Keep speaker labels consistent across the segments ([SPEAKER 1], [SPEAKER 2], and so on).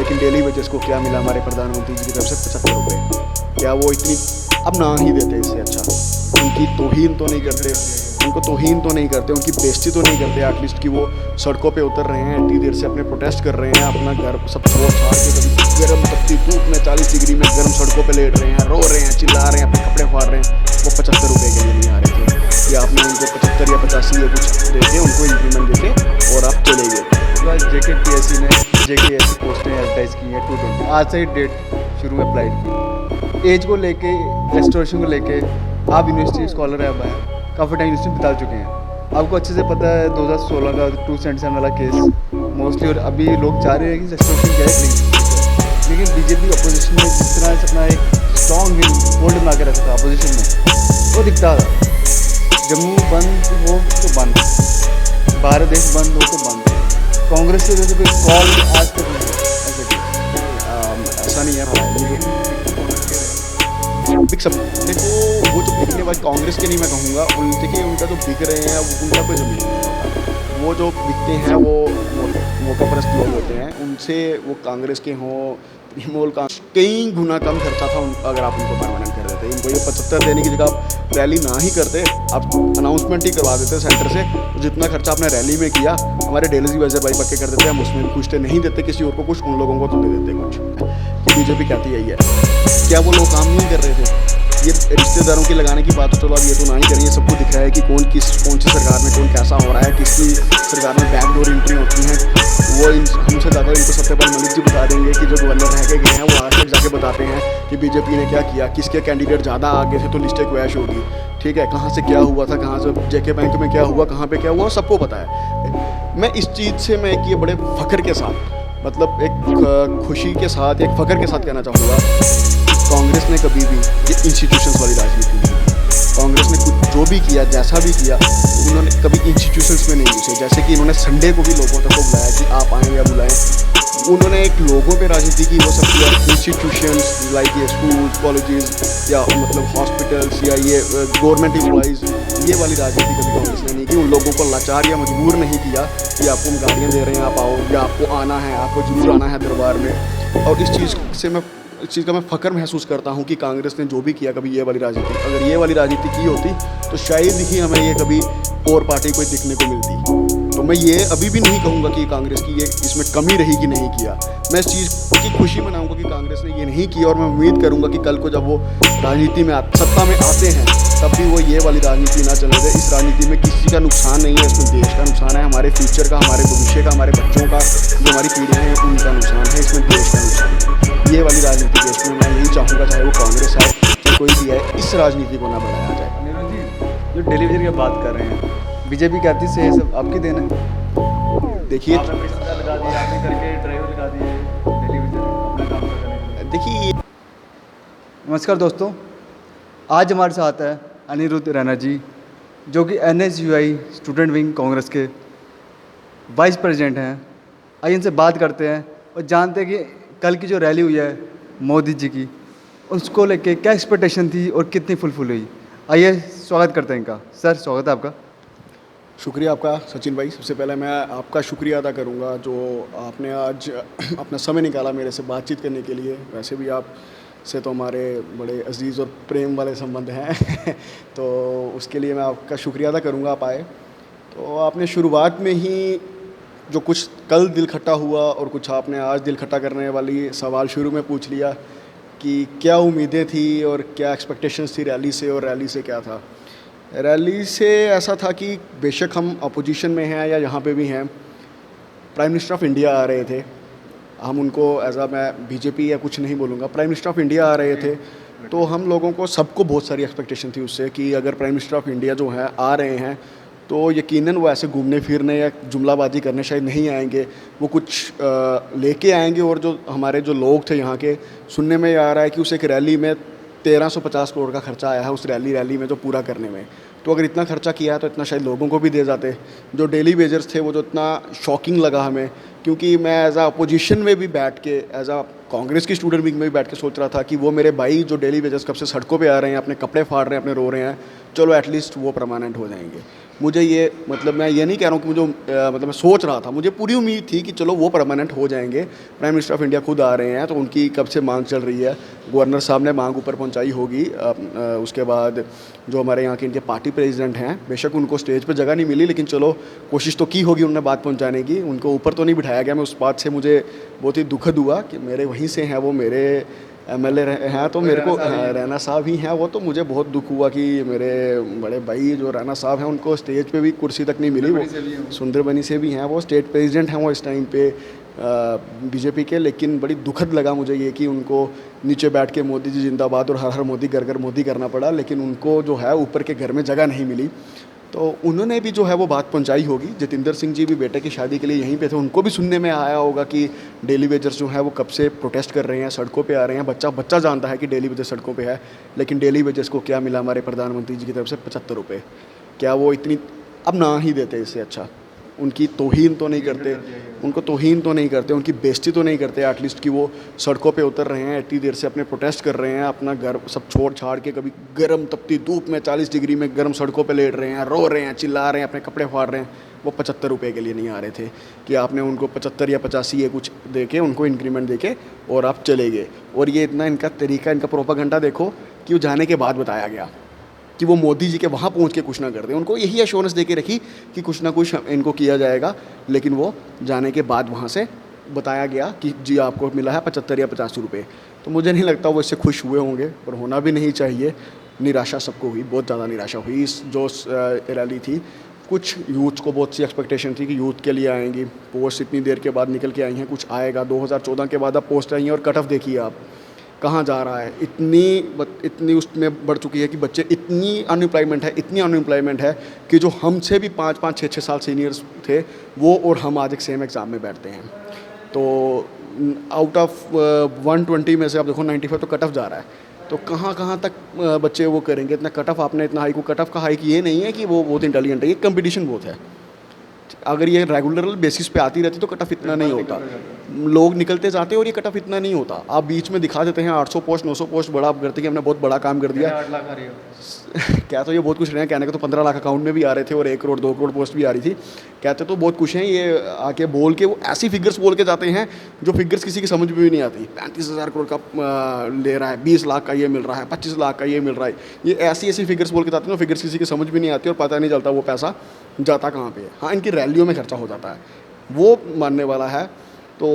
[SPEAKER 1] लेकिन daily wages को क्या मिला हमारे प्रधानमंत्री जी की तरफ से? 75 रुपये। क्या वो इतनी अब ना ही देते इससे अच्छा? उनकी तौहीन तो नहीं करते, उनको तौहीन तो नहीं करते, उनकी बेइज्जती तो नहीं करते एटलीस्ट कि वो सड़कों पे उतर रहे हैं, इतनी देर से अपने प्रोटेस्ट कर रहे हैं, अपना घर सब छोड़ छाड़ के कभी गर्म तपती धूप में 40 डिग्री में गर्म सड़कों पे लेट रहे हैं, रो रहे हैं, चिल्ला रहे हैं, अपने कपड़े फाड़ रहे हैं। वो 75 रुपये के लिए नहीं आ रहे थे, या आपने उनको 75 या 85 या कुछ दे के उनको इंक्रीमेंट देके और आप चले गए।
[SPEAKER 2] JKPSC ने JKSC पोस्टें एडवर्टाइज की हैं 220। आज से ही डेट शुरू में अप्लाई की। एज को लेके, रेस्टोरेशन को लेके आप यूनिवर्सिटी स्कॉलर हैं, अब आए काफ़ी टाइम यूनिवर्सिटी बिता चुके हैं, आपको अच्छे से पता है 2016 का 277 वाला केस मोस्टली, और अभी लोग चाह रहे हैं कि रेस्टोरेशन जाए नहीं, लेकिन बीजेपी अपोजिशन में जिस तरह से अपना एक स्ट्रॉन्ग होल्ड बना के रखा था अपोजिशन में, वो दिखता था। जम्मू बंद हो तो बंद, भारत देश बंद हो तो बंद, कांग्रेस की वजह से कोई कॉल आज तक नहीं
[SPEAKER 1] ऐसा नहीं है। बिक सब देखो, वो जो बिकने वाले कांग्रेस के नहीं मैं कहूँगा, देखिए उनका जो बिक रहे हैं उनका कोई ज़मीन नहीं होता। वो जो बिकते हैं वो मौकापरस्त लोग होते हैं, उनसे वो कांग्रेस के हों तृणमूल का कई गुना कम खर्चा था अगर आप उनको परमानेंट कर देते। इनको ये 75 देने की जगह आप रैली ना ही करते, आप अनाउंसमेंट ही करवा देते सेंटर से, तो जितना खर्चा आपने रैली में किया हमारे डेली वेजर भाई पक्के कर देते, हम उसमें भी कुछ नहीं देते किसी और को कुछ, उन लोगों को तो दे देते कुछ। बीजेपी कहती यही है। क्या वो लोग काम नहीं कर रहे थे? ये रिश्तेदारों की लगाने की बात तो चलो अब ये तो ना ही करेंगे, सबको दिख रहा है कि कौन सी सरकार में कौन कैसा हो रहा है, किसकी सरकार में बैकडोर एंट्री होती है। वो हमसे ज़्यादा इनको सत्यपाल मलिक जी बता देंगे कि जो गवर्नर रह के गए हैं वो आज तक जाके बताते हैं कि बीजेपी ने क्या किया, किसके कैंडिडेट ज़्यादा आगे थे तो लिस्ट एक वैश होगी, ठीक है, कहाँ से क्या हुआ था, कहाँ से जेके बैंक में क्या हुआ, कहाँ पे क्या हुआ, सबको पता है। मैं इस चीज़ से मैं एक ये बड़े फ़ख्र के साथ, मतलब एक खुशी के साथ, एक फ़ख्र के साथ कहना चाहूँगा, कांग्रेस ने कभी भी ये इंस्टीट्यूशंस वाली राजनीति नहीं की। कांग्रेस ने कुछ जो भी किया, जैसा भी किया, उन्होंने कभी इंस्टीट्यूशंस में नहीं घुसे। जैसे कि इन्होंने संडे को भी लोगों तक को बुलाया कि आप आएँ या बुलाएं, उन्होंने एक लोगों पे राजनीति की, वो सब किया। इंस्टीट्यूशंस लाइक ये स्कूल्स, कॉलेजेस या मतलब हॉस्पिटल्स या ये गवर्नमेंट एम्प्लॉइज़, ये वाली राजनीति कभी कांग्रेस ने नहीं की। उन लोगों को लाचार या मजबूर नहीं किया कि आपको हम गाड़ियाँ दे रहे हैं आप आओ, या आपको आना है, आपको जरूर आना है दरबार में। और इस चीज़ का मैं फ़ख्र महसूस करता हूँ कि कांग्रेस ने जो भी किया कभी ये वाली राजनीति, अगर ये वाली राजनीति की होती तो शायद ही हमें ये कभी और पार्टी कोई दिखने को मिलती। तो मैं ये अभी भी नहीं कहूँगा कि कांग्रेस की ये इसमें कमी रही कि नहीं किया। मैं इस चीज़ की खुशी मनाऊँगा कि कांग्रेस ने ये नहीं किया, और मैं उम्मीद करूँगा कि कल को जब वो राजनीति में सत्ता में आते हैं तब भी वो ये वाली राजनीति ना चले जाए। इस राजनीति में किसी का नुकसान नहीं है, इसमें देश का नुकसान है, हमारे फ्यूचर का, हमारे भविष्य का, हमारे बच्चों का, जो हमारी पीढ़ियाँ हैं उनका नुकसान है, इसमें देश का नुकसान है। ये वाली राजनीति देश में मैं यही चाहूँगा, चाहे वो कांग्रेस है चाहे कोई भी है, इस राजनीति को ना बढ़ाया जाए।
[SPEAKER 2] अनिरुद्ध जी, जो टेलीविजन की बात कर रहे हैं, बीजेपी कहती से सब आपकी देन है।
[SPEAKER 1] देखिए
[SPEAKER 2] आपने पैसा लगा दिया, आपने करके ड्राइवर लगा दिए टेलीविजन अपना काम करने के लिए।
[SPEAKER 1] देखिए
[SPEAKER 2] नमस्कार दोस्तों, आज हमारे साथ है अनिरुद्ध रैना जी, जो कि NSUI स्टूडेंट विंग कांग्रेस के वाइस प्रेसिडेंट हैं। आइए इनसे बात करते हैं और जानते हैं कि कल की जो रैली हुई है मोदी जी की, उसको लेके क्या एक्सपेक्टेशन थी और कितनी फुलफिल हुई। आइए स्वागत करते हैं इनका। सर स्वागत है आपका।
[SPEAKER 1] शुक्रिया आपका सचिन भाई। सबसे पहले मैं आपका शुक्रिया अदा करूंगा जो आपने आज अपना समय निकाला मेरे से बातचीत करने के लिए। वैसे भी आप से तो हमारे बड़े अजीज़ और प्रेम वाले संबंध हैं तो उसके लिए मैं आपका शुक्रिया अदा करूंगा आप आए। तो आपने शुरुआत में ही जो कुछ कल दिल खट्टा हुआ और कुछ आपने आज दिल खट्टा करने वाली सवाल शुरू में पूछ लिया कि क्या उम्मीदें थी और क्या एक्सपेक्टेशंस थी रैली से, और रैली से क्या था। रैली से ऐसा था कि बेशक हम अपोजिशन में हैं या यहाँ पे भी हैं, प्राइम मिनिस्टर ऑफ इंडिया आ रहे थे, हम उनको मैं बीजेपी या कुछ नहीं बोलूँगा, प्राइम मिनिस्टर ऑफ इंडिया आ रहे थे, तो हम लोगों को सबको बहुत सारी एक्सपेक्टेशन थी उससे कि अगर प्राइम मिनिस्टर ऑफ इंडिया जो है आ रहे हैं तो यकीनन वो ऐसे घूमने फिरने या जुमलाबाजी करने शायद नहीं आएंगे, वो कुछ लेके आएंगे। और जो हमारे जो लोग थे यहाँ के, सुनने में आ रहा है कि उस एक रैली में 1350 करोड़ का खर्चा आया है उस रैली में जो पूरा करने में। तो अगर इतना खर्चा किया है तो इतना शायद लोगों को भी दे जाते। जो डेली वेजर्स थे वो जो इतना शॉकिंग लगा हमें, क्योंकि मैं एज आ अपोजिशन में भी बैठ के, एज आ कांग्रेस की स्टूडेंट विंग में भी बैठ के सोच रहा था कि वो मेरे भाई जो डेली वेजर्स कब से सड़कों पे आ रहे हैं, अपने कपड़े फाड़ रहे हैं, अपने रो रहे हैं, चलो एटलीस्ट वो परमानेंट हो जाएंगे। मुझे ये मतलब मैं ये नहीं कह रहा हूँ कि मुझे मतलब मैं सोच रहा था, मुझे पूरी उम्मीद थी कि चलो वो परमानेंट हो जाएंगे। प्राइम मिनिस्टर ऑफ इंडिया खुद आ रहे हैं तो उनकी कब से मांग चल रही है, गवर्नर साहब ने मांग ऊपर पहुंचाई होगी। उसके बाद जो हमारे यहाँ के इनके पार्टी प्रेसिडेंट हैं, बेशक उनको स्टेज पर जगह नहीं मिली, लेकिन चलो कोशिश तो की होगी उन्होंने बात पहुँचाने की। उनको ऊपर तो नहीं बिठाया गया। मैं उस बात से मुझे बहुत ही दुखद हुआ कि मेरे वहीं से हैं वो, मेरे एमएलए हैं, तो मेरे को रैना साहब ही हैं वो, तो मुझे बहुत दुख हुआ कि मेरे बड़े भाई जो रैना साहब हैं उनको स्टेज पे भी कुर्सी तक नहीं मिली। वो सुंदरबनी से भी हैं, वो स्टेट प्रेसिडेंट हैं वो इस टाइम पे बीजेपी के। लेकिन बड़ी दुखद लगा मुझे ये कि उनको नीचे बैठ के मोदी जी जिंदाबाद और हर हर मोदी घर घर मोदी करना पड़ा, लेकिन उनको जो है ऊपर के घर में जगह नहीं मिली। तो उन्होंने भी जो है वो बात पहुंचाई होगी। जतिंदर सिंह जी भी बेटे की शादी के लिए यहीं पे थे, उनको भी सुनने में आया होगा कि डेली वेजर्स जो है वो कब से प्रोटेस्ट कर रहे हैं, सड़कों पे आ रहे हैं। बच्चा जानता है कि डेली वेजर्स सड़कों पे है, लेकिन डेली वेजर्स को क्या मिला हमारे प्रधानमंत्री जी की तरफ से? 75 रुपये। क्या वो इतनी अब ना ही देते इससे अच्छा? उनकी तौहीन तो नहीं करते, उनको तौहीन तो नहीं करते, उनकी बेइज्जती तो नहीं करते एटलीस्ट कि वो सड़कों पे उतर रहे हैं, इतनी देर से अपने प्रोटेस्ट कर रहे हैं, अपना घर सब छोड़ छाड़ के, कभी गर्म तपती धूप में 40 डिग्री में गर्म सड़कों पे लेट रहे हैं, रो रहे हैं, चिल्ला रहे हैं, अपने कपड़े फाड़ रहे हैं। वो 75 रुपये के लिए नहीं आ रहे थे कि आपने उनको 75 या 85 ये कुछ दे के उनको इंक्रीमेंट दे के और आप चले गए। और ये इतना इनका तरीका, इनका प्रोपागेंडा देखो कि वो जाने के बाद बताया गया कि वो मोदी जी के वहाँ पहुँच के कुछ ना कर दें। उनको यही एश्योरेंस दे के रखी कि कुछ ना कुछ इनको किया जाएगा, लेकिन वो जाने के बाद वहाँ से बताया गया कि जी आपको मिला है 75 या 85 रुपये। तो मुझे नहीं लगता वो इससे खुश हुए होंगे, और होना भी नहीं चाहिए। निराशा सबको हुई, बहुत ज़्यादा निराशा हुई। इस जो रैली थी, कुछ यूथ को बहुत सी एक्सपेक्टेशन थी कि यूथ के लिए आएंगी, पोस्ट इतनी देर के बाद निकल के आई हैं, कुछ आएगा। 2014 के बाद अब पोस्ट आई हैं और कट ऑफ देखिए आप कहाँ जा रहा है। इतनी उसमें बढ़ चुकी है कि बच्चे, इतनी अनएम्प्लॉयमेंट है कि जो हमसे भी 5-5, 6-6 साल सीनियर्स थे वो और हम आज एक सेम एग्ज़ाम में बैठते हैं। तो आउट ऑफ 120 में से आप देखो 95 तो कट ऑफ जा रहा है। तो कहाँ तक बच्चे वो करेंगे? इतना कट ऑफ आपने इतना हाई को, कट ऑफ का हाई ये नहीं है कि वो बहुत इंटेलिजेंट है, ये कंपटीशन बहुत है। अगर ये रेगुलर बेसिस पे आती रहती तो कट ऑफ इतना नहीं होता। लोग निकलते जाते और ये कट ऑफ इतना नहीं होता। आप बीच में दिखा देते हैं 800 पोस्ट 900 पोस्ट बड़ा आप करते कि हमने बहुत बड़ा काम कर दिया।
[SPEAKER 2] 8 लाख आ रही हो
[SPEAKER 1] क्या तो ये बहुत कुछ रहे हैं, कहने को तो 15 लाख अकाउंट में भी आ रहे थे और 1 करोड़ 2 करोड़ पोस्ट भी आ रही थी। कहते तो बहुत कुछ हैं, ये आके बोल के वो ऐसी फिगर्स बोल के जाते हैं जो फिगर्स किसी की समझ में भी नहीं आती। 35,000 करोड़ का ले रहा है, 20 लाख का ये मिल रहा है, 25 लाख का ये मिल रहा है। ये ऐसी फिगर्स बोल के जाते हैं, फिगर्स किसी की समझ भी नहीं आती और पता नहीं चलता वो पैसा जाता कहाँ पे है। हाँ, इनकी रैलियों में खर्चा हो जाता है, वो मानने वाला है। तो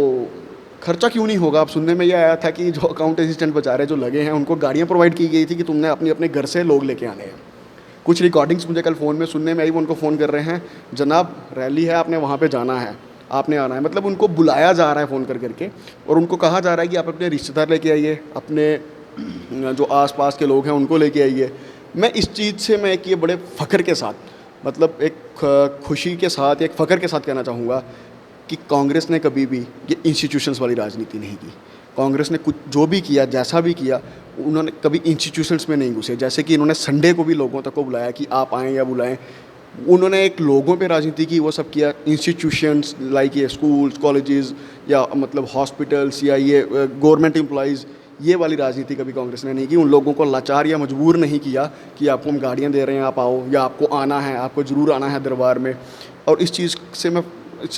[SPEAKER 1] खर्चा क्यों नहीं होगा? अब सुनने में ये आया था कि जो अकाउंट असिस्टेंट बेचारे जो लगे हैं उनको गाड़ियाँ प्रोवाइड की गई थी कि तुमने अपने घर से लोग लेके आने हैं। कुछ रिकॉर्डिंग्स मुझे कल फ़ोन में सुनने में आई, वो उनको फ़ोन कर रहे हैं, जनाब रैली है, आपने वहाँ पे जाना है, आपने आना है। मतलब उनको बुलाया जा रहा है फ़ोन करके और उनको कहा जा रहा है कि आप अपने रिश्तेदार लेके आइए, अपने जो आसपास के लोग हैं उनको लेके आइए। मैं इस चीज़ से मैं एक ये बड़े फ़ख्र के साथ, मतलब एक खुशी के साथ, एक फ़ख्र के साथ कहना चाहूँगा कि कांग्रेस ने कभी भी ये इंस्टीट्यूशंस वाली राजनीति नहीं की। कांग्रेस ने कुछ जो भी किया, जैसा भी किया, उन्होंने कभी इंस्टीट्यूशंस में नहीं घुसे। जैसे कि इन्होंने संडे को भी लोगों तक को बुलाया कि आप आएँ या बुलाएं, उन्होंने एक लोगों पे राजनीति की, वो सब किया। इंस्टीट्यूशंस लाइक ये स्कूल्स, कॉलेजेस या मतलब हॉस्पिटल्स या ये गवर्नमेंट एम्प्लॉइज़, ये वाली राजनीति कभी कांग्रेस ने नहीं की। उन लोगों को लाचार या मजबूर नहीं किया कि आपको हम गाड़ियाँ दे रहे हैं आप आओ, या आपको आना है, आपको ज़रूर आना है दरबार में। और इस चीज़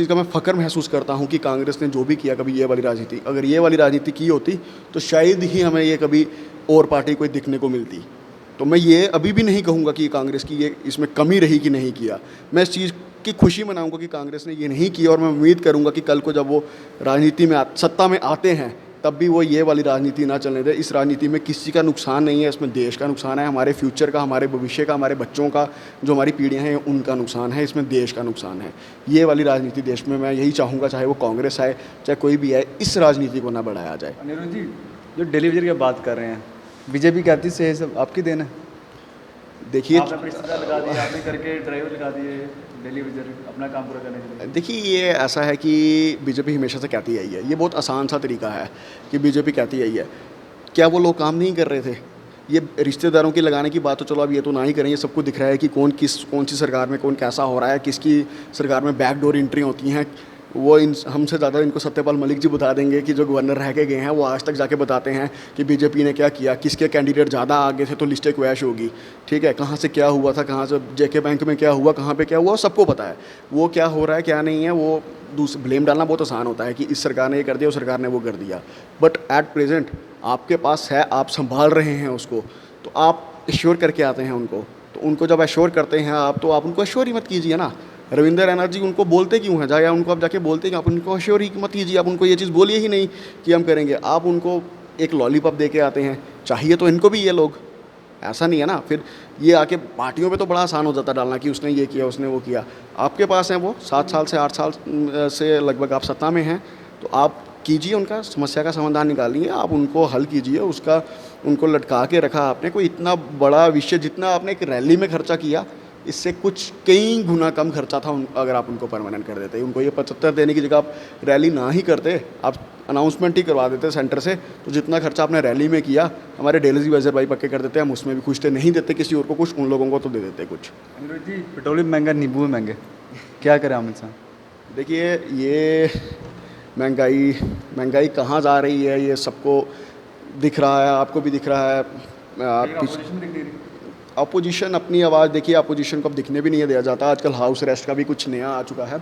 [SPEAKER 1] का मैं फ़ख्र महसूस करता हूँ कि कांग्रेस ने जो भी किया, कभी ये वाली राजनीति, अगर ये वाली राजनीति की होती तो शायद ही हमें ये कभी और पार्टी कोई दिखने को मिलती। तो मैं ये अभी भी नहीं कहूँगा कि कांग्रेस की ये इसमें कमी रही कि नहीं किया। मैं इस चीज़ की खुशी मनाऊँगा कि कांग्रेस ने ये नहीं किया, और मैं उम्मीद करूँगा कि कल को जब वो राजनीति में सत्ता में आते हैं तब भी वो ये वाली राजनीति ना चलने दे। इस राजनीति में किसी का नुकसान नहीं है, इसमें देश का नुकसान है, हमारे फ्यूचर का, हमारे भविष्य का, हमारे बच्चों का, जो हमारी पीढ़ियाँ हैं उनका नुकसान है, इसमें देश का नुकसान है। ये वाली राजनीति देश में, मैं यही चाहूँगा, चाहे वो कांग्रेस आए चाहे कोई भी आए, इस राजनीति को ना बढ़ाया जाए।
[SPEAKER 2] अनिरुद्ध जी, जो डेली वेजर की बात कर रहे हैं, बीजेपी कहती से सब आपकी देन है।
[SPEAKER 1] देखिए,
[SPEAKER 2] आपने रिश्तेदार लगा दिए, आपने करके ड्राइवर लगा दिए, डेली वेजर अपना काम पूरा करने के लिए।
[SPEAKER 1] देखिए, ये ऐसा है कि बीजेपी हमेशा से कहती आई है, ये बहुत आसान सा तरीका है कि बीजेपी कहती आई है। क्या वो लोग काम नहीं कर रहे थे? ये रिश्तेदारों की लगाने की बात तो चलो अब ये तो ना ही करें, ये सबको दिख रहा है कि कौन सी सरकार में कौन कैसा हो रहा है, किसकी सरकार में बैकडोर एंट्री होती हैं, वो इन हमसे ज़्यादा इनको सत्यपाल मलिक जी बता देंगे कि जो गवर्नर रह के गए हैं वो आज तक जाके बताते हैं कि बीजेपी ने क्या किया, किसके कैंडिडेट ज़्यादा आगे थे तो लिस्टें क्रैश होगी। ठीक है, कहाँ से क्या हुआ था, कहाँ से जेके बैंक में क्या हुआ, कहाँ पे क्या हुआ, सबको पता है। वो क्या हो रहा है क्या नहीं है, वो ब्लेम डालना बहुत आसान होता है कि इस सरकार ने ये कर दिया, उस सरकार ने वो कर दिया। बट एट प्रेजेंट आपके पास है, आप संभाल रहे हैं उसको, तो आप एश्योर करके आते हैं उनको। तो उनको जब एश्योर करते हैं आप, तो आप उनको एश्योर ही मत कीजिए ना। रविंद्र एनर्जी उनको बोलते क्यों हैं, या उनको आप जाके बोलते कि आप उनको एश्योर ही मत कीजिए, आप उनको ये चीज़ बोलिए ही नहीं कि हम करेंगे। आप उनको एक लॉलीपॉप दे के आते हैं। चाहिए तो इनको भी ये लोग, ऐसा नहीं है ना। फिर ये आके पार्टियों पे तो बड़ा आसान हो जाता डालना कि उसने ये किया, उसने वो किया। आपके पास हैं वो 7 साल से 8 साल से लगभग आप सत्ता में हैं, तो आप कीजिए, उनका समस्या का समाधान निकालिए, आप उनको हल कीजिए। उसका उनको लटका के रखा आपने, कोई इतना बड़ा विषय जितना आपने एक रैली में खर्चा किया, इससे कुछ कई गुना कम खर्चा था अगर आप उनको परमानेंट कर देते। उनको ये 75 देने की जगह आप रैली ना ही करते, आप अनाउंसमेंट ही करवा देते सेंटर से, तो जितना खर्चा आपने रैली में किया, हमारे डेली वैजर भाई पक्के कर देते, हम उसमें भी खुश थे। नहीं देते किसी और को कुछ, उन लोगों को तो दे देते कुछ।
[SPEAKER 2] अनिरुद्ध जी, पेट्रोल भी महंगा, नींबू भी महंगे, क्या करें आम इंसान?
[SPEAKER 1] देखिए, ये महंगाई कहाँ जा रही है ये सबको दिख रहा है, आपको भी दिख रहा है। अपोजिशन अपनी आवाज़, देखिए अपोजिशन को अब दिखने भी नहीं दिया जाता। आजकल हाउस अरेस्ट का भी कुछ नया आ चुका है,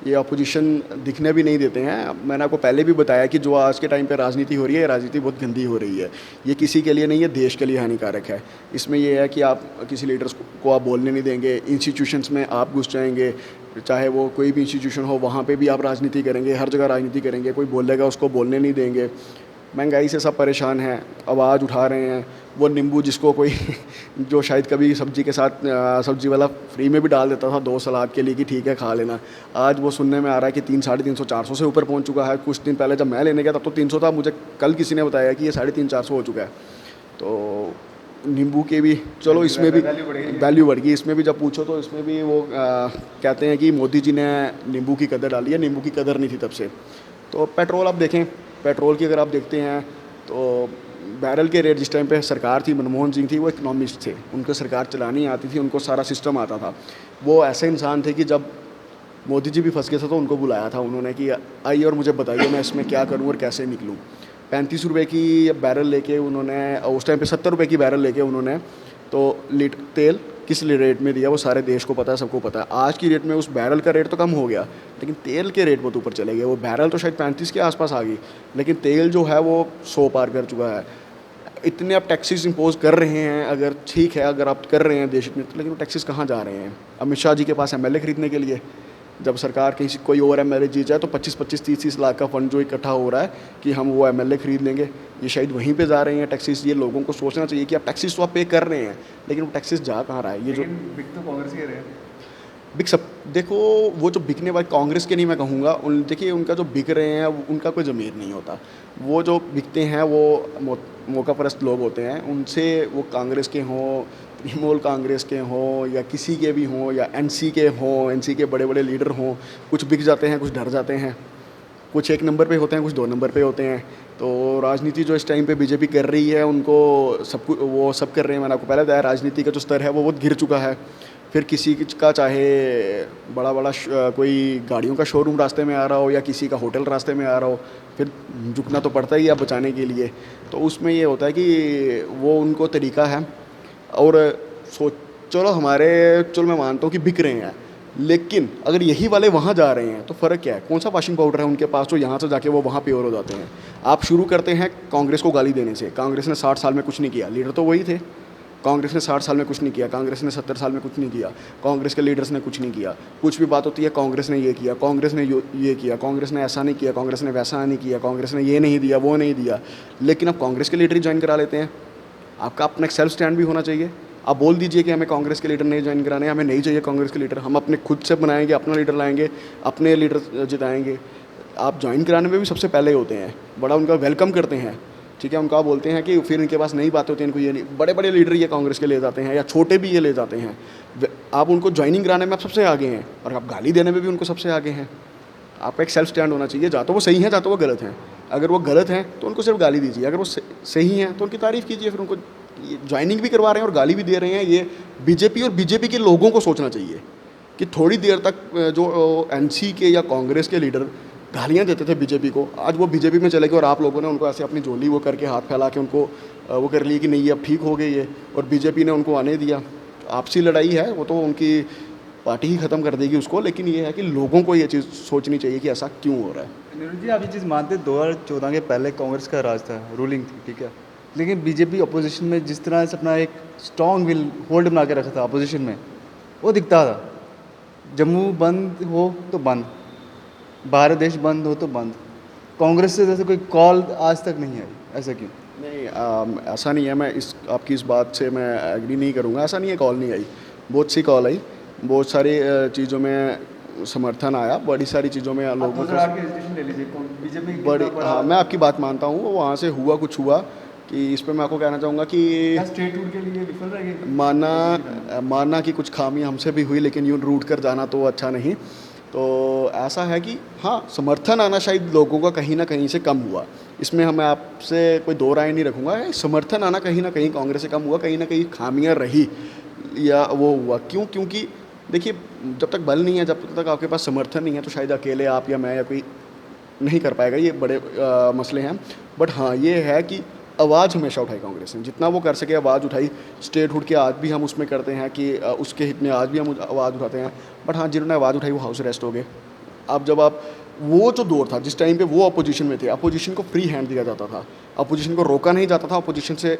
[SPEAKER 1] ये अपोजिशन दिखने भी नहीं देते हैं। मैंने आपको पहले भी बताया कि जो आज के टाइम पे राजनीति हो रही है, राजनीति बहुत गंदी हो रही है। ये किसी के लिए नहीं है, देश के लिए हानिकारक है। इसमें ये है कि आप किसी लीडर्स को आप बोलने नहीं देंगे, इंस्टीट्यूशंस में आप घुस जाएंगे, चाहे वो कोई भी इंस्टीट्यूशन हो, वहाँ पे भी आप राजनीति करेंगे, हर जगह राजनीति करेंगे। कोई बोलेगा उसको बोलने नहीं देंगे। महंगाई से सब परेशान हैं, आवाज़ उठा रहे हैं। वो नींबू जिसको कोई जो शायद कभी सब्जी के साथ सब्जी वाला फ्री में भी डाल देता था 2 सलाद के लिए कि ठीक है खा लेना, आज वो सुनने में आ रहा है कि 300, 350, 400 से ऊपर पहुंच चुका है। कुछ दिन पहले जब मैं लेने गया तब तो 300 था, मुझे कल किसी ने बताया कि ये 350, 400 हो चुका है। तो नींबू के भी चलो, इसमें भी वैल्यू बढ़ गई। इसमें भी जब पूछो तो इसमें भी वो कहते हैं कि मोदी जी ने नींबू की कदर डाली है, नींबू की कदर नहीं थी तब से। तो पेट्रोल आप देखें, पेट्रोल की अगर आप देखते हैं तो बैरल के रेट, जिस टाइम पे सरकार थी, मनमोहन सिंह थी, वो इकोनॉमिस्ट थे, उनको सरकार चलानी आती थी, उनको सारा सिस्टम आता था। वो ऐसे इंसान थे कि जब मोदी जी भी फंस गए थे तो उनको बुलाया था उन्होंने कि आइए और मुझे बताइए मैं इसमें क्या करूँ और कैसे निकलूँ। 35 रुपये की बैरल लेके उन्होंने, उस टाइम पे 70 रुपये की बैरल लेके उन्होंने तो लीटर तेल किस रेट में दिया वो सारे देश को पता है, सबको पता है। आज की रेट में उस बैरल का रेट तो कम हो गया, लेकिन तेल के रेट बहुत ऊपर चले गए। वो बैरल तो शायद 35 के आसपास आ गई, लेकिन तेल जो है वो 100 पार कर चुका है। इतने आप टैक्सेस इंपोज कर रहे हैं, अगर ठीक है अगर आप कर रहे हैं देश में, तो लेकिन वो टैक्सेस कहाँ जा रहे हैं? अमित शाह जी के पास एमएलए खरीदने के लिए, जब सरकार कहीं कोई और एमएलए जीत जाए तो 25-25, 30-30 लाख का फंड जो इकट्ठा हो रहा है कि हम वो एमएलए खरीद लेंगे, ये शायद वहीं पे जा रहे हैं टैक्सेस। ये लोगों को सोचना चाहिए कि आप टैक्सेस तो आप पे कर रहे हैं, लेकिन वो टैक्सेस जा कहाँ रहा है? ये जो
[SPEAKER 2] बिक तो कांग्रेस के रहे हैं।
[SPEAKER 1] बिक सब, देखो वो जो बिकने वाले कांग्रेस के नहीं मैं कहूँगा, उन देखिए उनका जो बिक रहे हैं उनका कोई ज़मीर नहीं होता। वो जो बिकते हैं वो मौका परस्त लोग होते हैं, उनसे वो कांग्रेस के हों, तृणमूल कांग्रेस के हों या किसी के भी हों या एनसी के हों, एनसी के बड़े बड़े लीडर हों, कुछ बिक जाते हैं, कुछ डर जाते हैं, कुछ 1 नंबर पे होते हैं, कुछ 2 नंबर पे होते हैं। तो राजनीति जो इस टाइम पे बीजेपी कर रही है, उनको वो सब कर रहे हैं। मैंने आपको पहले बताया राजनीति का जो स्तर है वो बहुत गिर चुका है। फिर किसी का चाहे बड़ा बड़ा कोई गाड़ियों का शोरूम रास्ते में आ रहा हो या किसी का होटल रास्ते में आ रहा हो, फिर झुकना तो पड़ता ही है बचाने के लिए। तो उसमें ये होता है कि वो उनको तरीका है। और चलो मैं मानता हूँ कि बिक रहे हैं, लेकिन अगर यही वाले वहाँ जा रहे हैं तो फ़र्क क्या है? कौन सा वाशिंग पाउडर है उनके पास जो यहाँ से जाके वो वहाँ प्योर हो जाते हैं? आप शुरू करते हैं कांग्रेस को गाली देने से। कांग्रेस ने 60 साल में कुछ नहीं किया, लीडर तो वही थे। कांग्रेस ने 60 साल में कुछ नहीं किया, कांग्रेस ने 70 साल में कुछ नहीं किया, कांग्रेस के लीडर्स ने कुछ नहीं किया। कुछ भी बात होती है कांग्रेस ने ये किया, कांग्रेस ने ये किया, कांग्रेस ने ऐसा नहीं किया, कांग्रेस ने वैसा नहीं किया, कांग्रेस ने ये नहीं दिया, वो नहीं दिया। लेकिन अब कांग्रेस के लीडर ही ज्वाइन करा लेते हैं। आपका अपना एक सेल्फ स्टैंड भी होना चाहिए। आप बोल दीजिए कि हमें कांग्रेस के लीडर नहीं ज्वाइन कराने, हमें नहीं चाहिए कांग्रेस के लीडर, हम अपने खुद से बनाएंगे, अपना लीडर लाएंगे, अपने लीडर जिताएंगे। आप ज्वाइन कराने में भी सबसे पहले होते हैं, बड़ा उनका वेलकम करते हैं, ठीक है। उनका बोलते हैं कि फिर इनके पास नई बातें होती हैं, इनको ये नहीं, बड़े बड़े लीडर ये कांग्रेस के ले जाते हैं या छोटे भी ये ले जाते हैं। आप उनको ज्वाइनिंग कराने में आप सबसे आगे हैं और आप गाली देने में भी उनको सबसे आगे हैं। आपका एक सेल्फ स्टैंड होना चाहिए, जा तो वो सही है, जा तो वो गलत हैं। अगर वो गलत हैं तो उनको सिर्फ गाली दीजिए, अगर वो सही हैं तो उनकी तारीफ़ कीजिए। फिर उनको ज्वाइनिंग भी करवा रहे हैं और गाली भी दे रहे हैं, ये बीजेपी और बीजेपी के लोगों को सोचना चाहिए कि थोड़ी देर तक जो एनसी के या कांग्रेस के लीडर गालियाँ देते थे बीजेपी को, आज वो बीजेपी में चले गए और आप लोगों ने उनको ऐसे अपनी झोली वो करके हाथ फैला के उनको वो कर ली कि नहीं ये अब ठीक हो गई है, और बीजेपी ने उनको आने दिया। आपसी लड़ाई है, वो तो उनकी पार्टी ही ख़त्म कर देगी उसको, लेकिन ये है कि लोगों को ये चीज़ सोचनी चाहिए कि ऐसा क्यों हो रहा है।
[SPEAKER 2] नीरज जी, आप ये चीज़ मानते 2014 के पहले कांग्रेस का राज था, रूलिंग थी, ठीक है, लेकिन बीजेपी अपोजिशन में जिस तरह से अपना एक स्ट्रॉन्ग विल होल्ड बना के रखा था अपोजिशन में, वो दिखता था। जम्मू बंद हो तो बंद, भारत देश बंद हो तो बंद। कांग्रेस से जैसे कोई कॉल आज तक नहीं आई, ऐसा क्यों?
[SPEAKER 1] नहीं, ऐसा नहीं है। मैं आपकी इस बात से मैं एग्री नहीं करूँगा। ऐसा नहीं है कॉल नहीं आई, बहुत सी कॉल आई, बहुत सारी चीज़ों में समर्थन आया, बड़ी सारी चीज़ों में लोगों को
[SPEAKER 2] ले लीजिए, बीजेपी
[SPEAKER 1] बड़ी, हाँ मैं आपकी बात मानता हूँ, वहाँ से हुआ कुछ हुआ कि इस पे मैं आपको कहना चाहूँगा कि
[SPEAKER 2] स्टेट टूर के लिए विफल रह गए।
[SPEAKER 1] माना कि कुछ खामी हमसे भी हुई, लेकिन यूँ रूट कर जाना तो अच्छा नहीं। तो ऐसा है कि हाँ, समर्थन आना शायद लोगों का कहीं ना कहीं से कम हुआ, इसमें मैं आपसे कोई दो राय नहीं रखूँगा। समर्थन आना कहीं ना कहीं कांग्रेस से कम हुआ, कहीं ना कहीं खामियां रही या वो हुआ। क्यों? क्योंकि देखिए, जब तक बल नहीं है, जब तक आपके पास समर्थन नहीं है, तो शायद अकेले आप या मैं या कोई नहीं कर पाएगा, ये बड़े मसले हैं। बट हाँ, ये है कि आवाज़ हमेशा उठाई कांग्रेस ने, जितना वो कर सके आवाज़ उठाई। स्टेट हुड के आज भी हम उसमें करते हैं कि उसके हित में आज भी हम आवाज़ उठाते हैं। बट हाँ, जिन्होंने आवाज़ उठाई वो हाउस अरेस्ट हो गए। अब जब आप वो जो दौर था जिस टाइम पे वो अपोजिशन में थे, अपोजिशन को फ्री हैंड दिया जाता था, अपोजिशन को रोका नहीं जाता था, अपोजिशन से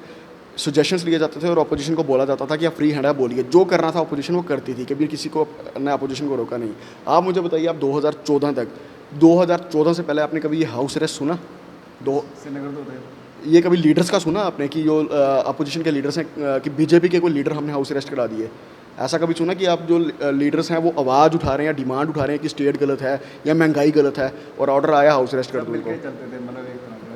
[SPEAKER 1] सजेशंस लिए जाते थे और अपोजिशन को बोला जाता था कि आप फ्री हैंड है, बोलिए। जो करना था अपोजिशन वो करती थी, कभी किसी को ने अपोजिशन को रोका नहीं। आप मुझे बताइए, आप 2014 से पहले आपने कभी ये हाउस अरेस्ट सुना?
[SPEAKER 2] श्रीनगर तो
[SPEAKER 1] ये कभी लीडर्स का सुना आपने कि जो अपोजिशन के लीडर्स हैं कि बीजेपी के कोई लीडर हमने हाउस अरेस्ट करा दिए? ऐसा कभी सुना कि आप जो लीडर्स हैं वो आवाज़ उठा रहे हैं या डिमांड उठा रहे हैं कि स्टेट गलत है या महंगाई गलत है और ऑर्डर आया हाउस अरेस्ट कर दो उनको?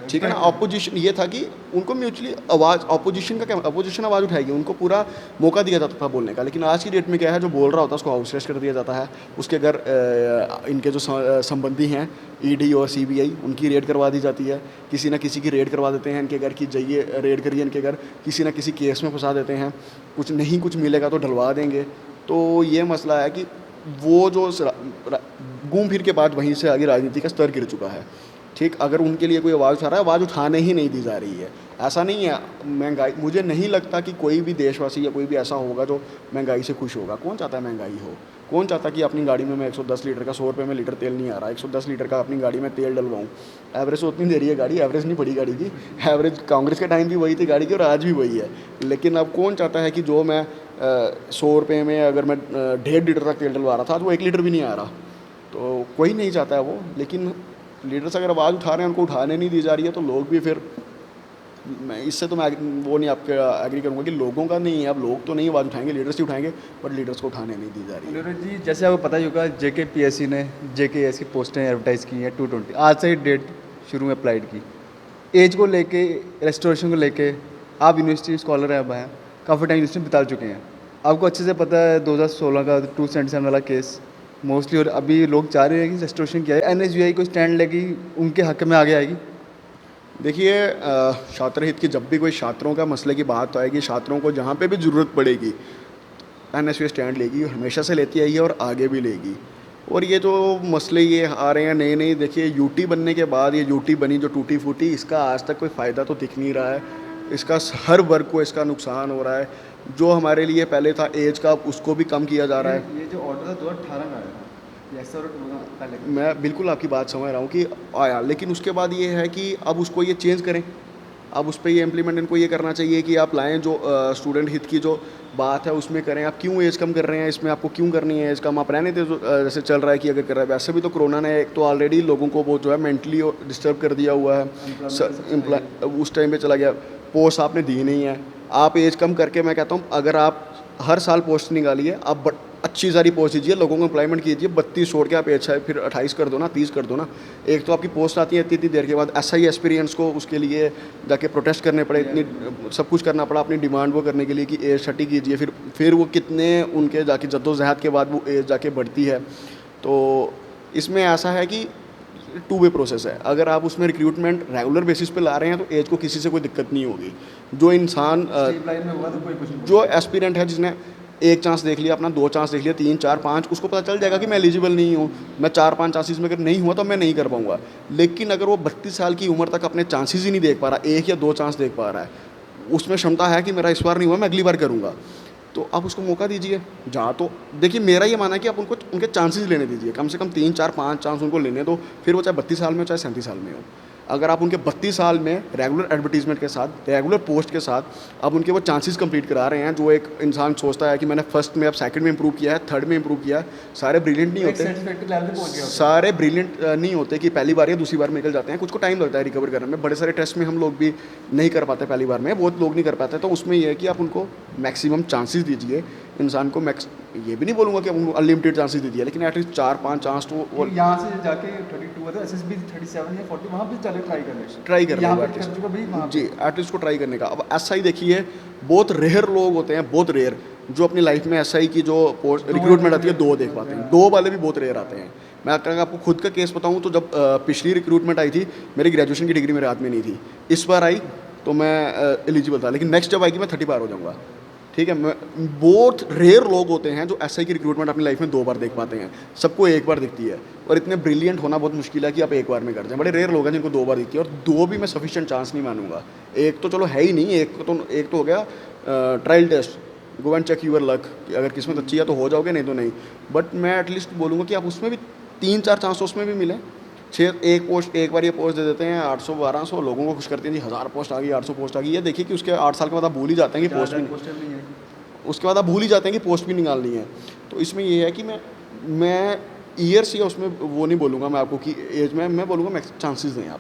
[SPEAKER 1] ठीक है ना। अपोजिशन ये था कि उनको म्यूचुअली आवाज़, अपोजिशन का क्या, अपोजिशन आवाज़ उठाएगी, उनको पूरा मौका दिया जाता था बोलने का। लेकिन आज की डेट में क्या है, जो बोल रहा होता है उसको हाउस अरेस्ट कर दिया जाता है। उसके अगर इनके जो संबंधी हैं ईडी और सीबीआई, उनकी रेड करवा दी जाती है। किसी ना किसी की रेड करवा देते हैं इनके घर की, जाइए रेड करिए इनके घर, किसी ना किसी केस में फंसा देते हैं। कुछ नहीं कुछ मिलेगा तो ढलवा देंगे। तो ये मसला है कि वो जो घूम फिर के बाद वहीं से आगे राजनीति का स्तर गिर चुका है। ठीक, अगर उनके लिए कोई आवाज़ उठा रहा है, आवाज़ उठाने ही नहीं दी जा रही है। ऐसा नहीं है महंगाई, मुझे नहीं लगता कि कोई भी देशवासी या कोई भी ऐसा होगा जो महंगाई से खुश होगा। कौन चाहता है महंगाई हो? कौन चाहता कि अपनी गाड़ी में मैं 110 लीटर का 100 रुपये में लीटर तेल नहीं आ रहा, 110 लीटर का अपनी गाड़ी में तेल डलवाऊँ? एवरेज तो उतनी दे रही है गाड़ी, एवरेज नहीं बढ़ी गाड़ी की। एवरेज कांग्रेस के टाइम भी वही थी गाड़ी की और आज भी वही है। लेकिन अब कौन चाहता है कि जो मैं 100 रुपये में अगर मैं 1.5 लीटर का तेल डलवा रहा था, आज वो 1 लीटर भी नहीं आ रहा। तो कोई नहीं चाहता है वो। लेकिन लीडर्स अगर आवाज़ उठा रहे हैं, उनको उठाने नहीं दी जा रही है, तो लोग भी फिर, मैं इससे तो मैं वो नहीं आपके एग्री करूँगा कि लोगों का नहीं है। अब लोग तो नहीं आवाज़ उठाएंगे, लीडर्स ही उठाएंगे, बट लीडर्स को उठाने नहीं दी जा रही है।
[SPEAKER 2] नीरज जी, जैसे आपको पता ही होगा, JKPSC ने JKS की पोस्टें एडवर्टाइज़ की हैं 220, आज से ही डेट शुरू में अप्लाइड की। एज को लेके, रेस्टोरेशन को लेके, आप यूनिवर्सिटी स्कॉलर हैं, अब हैं, काफ़ी टाइम यूनिवर्सिटी बिता चुके हैं, आपको अच्छे से पता है 2016 का 277 वाला केस मोस्टली। और अभी लोग चाह रहे हैं कि रेस्टोरेशन किया है, NSUI को स्टैंड लेगी, उनके हक में आगे आएगी।
[SPEAKER 1] देखिए, छात्र हित की जब भी कोई छात्रों का मसले की बात आएगी, छात्रों को जहाँ पे भी ज़रूरत पड़ेगी, NSUI स्टैंड लेगी, हमेशा से लेती आई है और आगे भी लेगी। और ये जो मसले ये आ रहे हैं नए नए, देखिए UT बनने के बाद ये UT बनी जो टूटी फूटी, इसका आज तक कोई फ़ायदा तो दिख नहीं रहा है। इसका हर वर्ग को इसका नुकसान हो रहा है। जो हमारे लिए पहले था एज का, उसको भी कम किया जा रहा है।
[SPEAKER 2] ये जो ऑर्डर था 2018 में आया था, ऐसा पहले
[SPEAKER 1] मैं बिल्कुल आपकी बात समझ रहा हूँ कि आया, लेकिन उसके बाद ये है कि अब उसको ये चेंज करें। अब उस पर ये इम्प्लीमेंट इनको ये करना चाहिए कि आप लाएं, जो स्टूडेंट हित की जो बात है उसमें करें। आप क्यों एज कम कर रहे हैं, इसमें आपको क्यों करनी है एज कम? आप रहने थे जैसे चल रहा है कि अगर कर रहा है। वैसे भी तो कोरोना ने एक तो ऑलरेडी लोगों को वो जो है मेंटली डिस्टर्ब कर दिया हुआ है। उस टाइम पे चला गया, पोस्ट आपने दी नहीं है। आप एज कम करके, मैं कहता हूँ अगर आप हर साल पोस्ट निकालिए, आप अच्छी सारी पोस्ट दीजिए, लोगों को एम्प्लॉयमेंट कीजिए। 32 छोड़ के आप एज फिर 28 कर दो ना, 30 कर दो ना। एक तो आपकी पोस्ट आती है इतनी देर के बाद, SI एक्सपीरियंस को उसके लिए जाके प्रोटेस्ट करने पड़े, इतनी सब कुछ करना पड़ा अपनी डिमांड वो करने के लिए कि एज 30 कीजिए। फिर वो कितने उनके जाके जद्दोजहद के बाद वो एज जाके बढ़ती है। तो इसमें ऐसा है कि 2 वे प्रोसेस है। अगर आप उसमें रिक्रूटमेंट रेगुलर बेसिस पे ला रहे हैं तो एज को किसी से कोई दिक्कत नहीं होगी। जो इंसान
[SPEAKER 2] में हुआ तो कोई कुछ नहीं।
[SPEAKER 1] जो एस्पिरेंट है, जिसने एक चांस देख लिया अपना, 2 चांस देख लिया, 3 4 5, उसको पता चल जाएगा कि मैं एलिजिबल नहीं हूँ। मैं 4-5 चांसेस में अगर नहीं हुआ तो मैं नहीं कर पाऊँगा। लेकिन अगर वो 32 साल की उम्र तक अपने चांसेस ही नहीं देख पा रहा, 1 या 2 चांस देख पा रहा है, उसमें क्षमता है कि मेरा इस बार नहीं हुआ, मैं अगली बार करूँगा, तो आप उसको मौका दीजिए। जहाँ तो देखिए, मेरा ये मानना है कि आप उनको उनके चांसेस लेने दीजिए, कम से कम 3 4 5 चांस उनको लेने दो, फिर वो चाहे 32 साल में हो चाहे 37 साल में हो। अगर आप उनके 32 साल में रेगुलर एडवर्टीजमेंट के साथ, रेगुलर पोस्ट के साथ आप उनके वो चांसेस कंप्लीट करा रहे हैं, जो एक इंसान सोचता है कि मैंने फर्स्ट में, अब सेकंड में इंप्रूव किया है, थर्ड में इंप्रूव किया है, सारे ब्रिलियंट नहीं होते, सारे ब्रिलियंट नहीं होते कि पहली बार या दूसरी बार में निकल जाते हैं। कुछ को टाइम लगता है रिकवर करने में। बड़े सारे टेस्ट में हम लोग भी नहीं कर पाते पहली बार में, बहुत लोग नहीं कर पाते। तो उसमें यह है कि आप उनको मैक्सिमम चांसेस दीजिए इंसान को। ये भी नहीं बोलूँगा कि आप उनको अनलिमिटेड चांसेस दीजिए, लेकिन एटलीस्ट 4-5 चांस तो वो
[SPEAKER 2] यहाँ से जाके 32 है तो एसएसबी 37 या 40 वहाँ पे चले ट्राई करने
[SPEAKER 1] यहाँ पे जी, एटलीस्ट को ट्राई करने का। अब एसआई देखिए, बहुत रेयर लोग होते हैं, बहुत रेयर, जो अपनी लाइफ में एसआई की जो पोस्ट रिक्रूटमेंट आती है 2 देख पाते हैं। 2 वाले भी बहुत रेयर आते हैं। मैं अगर आपको खुद का केस बताऊँ तो जब पिछली रिक्रूटमेंट आई थी, मेरी ग्रेजुएशन की डिग्री मेरे हाथ में नहीं थी। इस बार आई तो मैं एलिजिबल था, लेकिन नेक्स्ट जब आएगी मैं 30 बार हो जाऊँगा। ठीक है, बहुत रेयर लोग होते हैं जो एसआई की रिक्रूटमेंट अपनी लाइफ में 2 बार देख पाते हैं। सबको 1 बार दिखती है, और इतने ब्रिलियंट होना बहुत मुश्किल है कि आप 1 बार में कर जाएं। बड़े रेयर लोग हैं जिनको 2 बार दिखती है, और 2 भी मैं सफिशिएंट चांस नहीं मानूंगा। एक तो चलो है ही नहीं, एक तो हो गया trial test, go and check your luck, अगर किस्मत अच्छी है तो हो जाओगे, नहीं तो नहीं। बट मैं एटलीस्ट बोलूँगा कि आप उसमें भी 3 4 चांस उसमें भी मिले। 6 एक पोस्ट, एक बार ये पोस्ट दे देते हैं 800 1200 लोगों को खुश करते हैं जी, 1000 पोस्ट आ गई, 800 पोस्ट आ गई। ये देखिए कि उसके 8 साल के बाद आप भूल ही जाते हैं कि पोस्ट भी, उसके बाद आप भूल ही जाते हैं कि पोस्ट भी निकालनी है। तो इसमें ये है कि मैं ईयर्स या उसमें वो नहीं बोलूँगा मैं आपको कि एज में, मैं बोलूँगा चांसेस दें आप।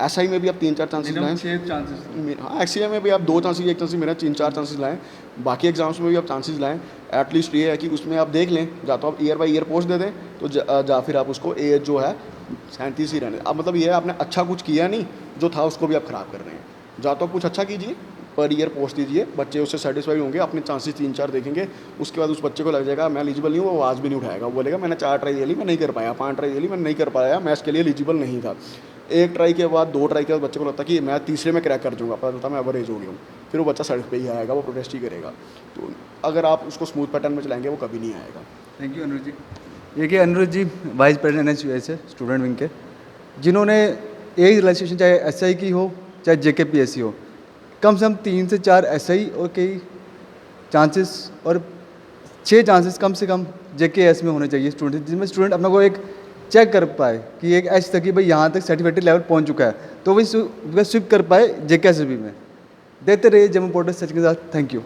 [SPEAKER 1] एसआई में भी आप 3 4 चांसेस लाएँ,
[SPEAKER 2] 6 चांसेस।
[SPEAKER 1] हाँ, एक्सीए में भी आप 2 चांसेस, 1 चांसेस, मेरा 3 4 चांसेस लाएँ। बाकी एग्जाम्स में भी आप चांसेस लाएँ। एटलीस्ट ये है कि उसमें आप देख लें, या तो आप ईयर बाई ईयर पोस्ट दे दें, तो या फिर आप उसको एज जो है 37 ही रहने। अब मतलब ये है, आपने अच्छा कुछ किया नहीं, जो था उसको भी आप ख़राब कर रहे हैं। या तो आप कुछ अच्छा कीजिए, पर ईयर पोस्ट दीजिए, बच्चे उससे सेटिस्फाइड होंगे, अपने चांसेस 3 4 देखेंगे। उसके बाद उस बच्चे को लग जाएगा मैं एलिजिबल नहीं हूँ, वो आवाज़ भी नहीं उठाएगा, वो बोलेगा मैंने 4 ट्राई दे ली, मैं नहीं कर पाया, 5 ट्राई दे ली, मैं नहीं कर पाया, मैं इसके लिए एलिजिबल नहीं था। 1 ट्राई के बाद, 2 ट्राई के बाद बच्चे को लगता है कि मैं तीसरे में क्रैक कर दूँगा, पता चलता मैं एवरेज हो गया हूँ, फिर वो बच्चा सड़क पे ही आएगा, वो प्रोटेस्ट ही करेगा। तो अगर आप उसको स्मूथ पैटर्न में चलाएंगे वो कभी नहीं आएगा।
[SPEAKER 2] थैंक यू अनुज जी। ये कि अनुज जी वाइस प्रेसिडेंट NHUS है स्टूडेंट विंग के, जिन्होंने एक रिलैक्सेशन चाहे SI की हो चाहे JKPSC हो, कम से कम 3 से 4 SI और कई चांसेस और 6 चांसेस कम से कम JKS में होने चाहिए स्टूडेंट, जिसमें स्टूडेंट अपना को एक चेक कर पाए कि एक एच तक कि भाई यहाँ तक सर्टिफिकेट लेवल पहुँच चुका है, तो वही स्विप कर पाए JKSB में। देखते रहिए जम्मू पोर्टल सच के साथ। Thank you.